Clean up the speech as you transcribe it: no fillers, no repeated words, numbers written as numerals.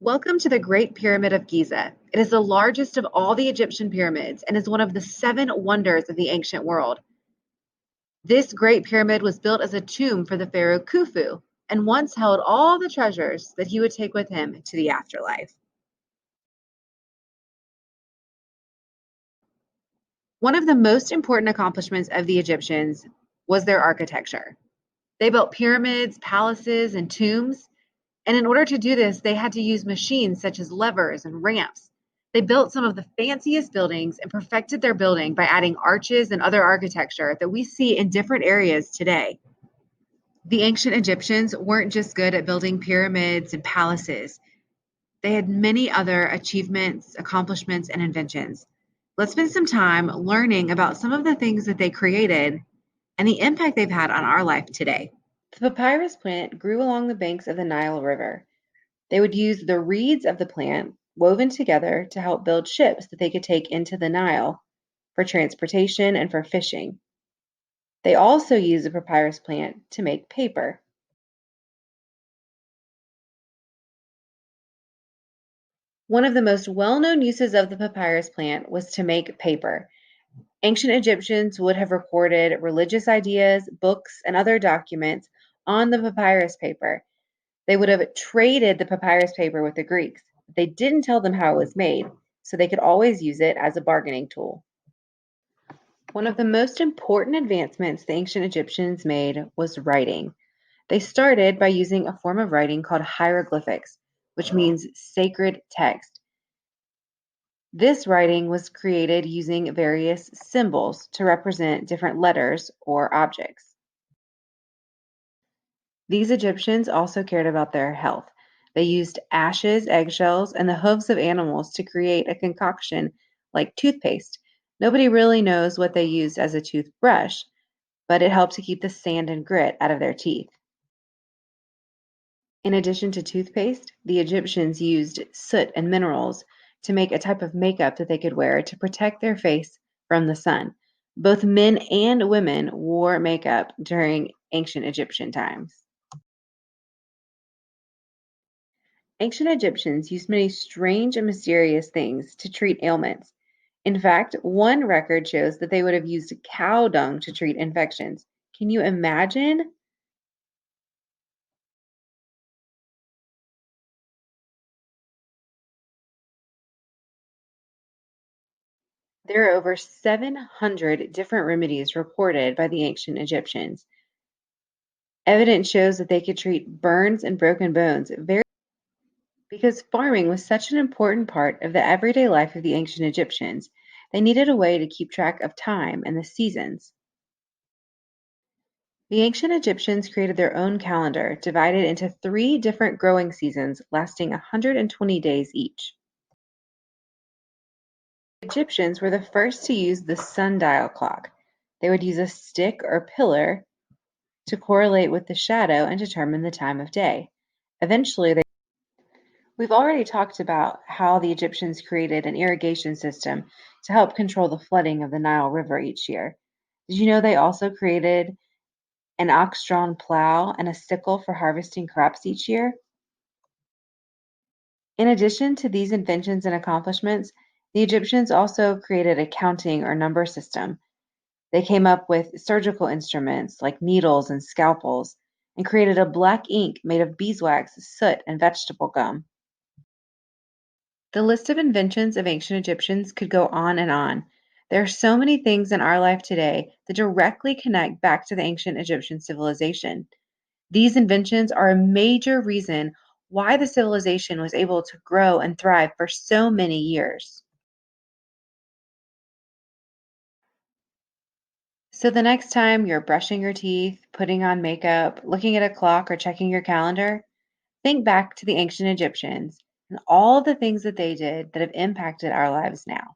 Welcome to the Great Pyramid of Giza. It is the largest of all the Egyptian pyramids and is one of the seven wonders of the ancient world. This Great Pyramid was built as a tomb for the pharaoh Khufu and once held all the treasures that he would take with him to the afterlife. One of the most important accomplishments of the Egyptians was their architecture. They built pyramids, palaces, and tombs. And in order to do this, they had to use machines such as levers and ramps. They built some of the fanciest buildings and perfected their building by adding arches and other architecture that we see in different areas today. The ancient Egyptians weren't just good at building pyramids and palaces. They had many other achievements, accomplishments, and inventions. Let's spend some time learning about some of the things that they created and the impact they've had on our life today. The papyrus plant grew along the banks of the Nile River. They would use the reeds of the plant woven together to help build ships that they could take into the Nile for transportation and for fishing. They also used the papyrus plant to make paper. One of the most well-known uses of the papyrus plant was to make paper. Ancient Egyptians would have recorded religious ideas, books, and other documents on the papyrus paper. They would have traded the papyrus paper with the Greeks. They didn't tell them how it was made, so they could always use it as a bargaining tool. One of the most important advancements the ancient Egyptians made was writing. They started by using a form of writing called hieroglyphics, which means sacred text. This writing was created using various symbols to represent different letters or objects. These Egyptians also cared about their health. They used ashes, eggshells, and the hooves of animals to create a concoction like toothpaste. Nobody really knows what they used as a toothbrush, but it helped to keep the sand and grit out of their teeth. In addition to toothpaste, the Egyptians used soot and minerals to make a type of makeup that they could wear to protect their face from the sun. Both men and women wore makeup during ancient Egyptian times. Ancient Egyptians used many strange and mysterious things to treat ailments. In fact, one record shows that they would have used cow dung to treat infections. Can you imagine? There are over 700 different remedies reported by the ancient Egyptians. Evidence shows that they could treat burns and broken bones because farming was such an important part of the everyday life of the ancient Egyptians. They needed a way to keep track of time and the seasons. The ancient Egyptians created their own calendar, divided into three different growing seasons lasting 120 days each. Egyptians were the first to use the sundial clock. They would use a stick or pillar to correlate with the shadow and determine the time of day. Eventually, we've already talked about how the Egyptians created an irrigation system to help control the flooding of the Nile River each year. Did you know they also created an ox-drawn plow and a sickle for harvesting crops each year? In addition to these inventions and accomplishments, the Egyptians also created a counting or number system. They came up with surgical instruments like needles and scalpels and created a black ink made of beeswax, soot, and vegetable gum. The list of inventions of ancient Egyptians could go on and on. There are so many things in our life today that directly connect back to the ancient Egyptian civilization. These inventions are a major reason why the civilization was able to grow and thrive for so many years. So the next time you're brushing your teeth, putting on makeup, looking at a clock, or checking your calendar, think back to the ancient Egyptians and all the things that they did that have impacted our lives now.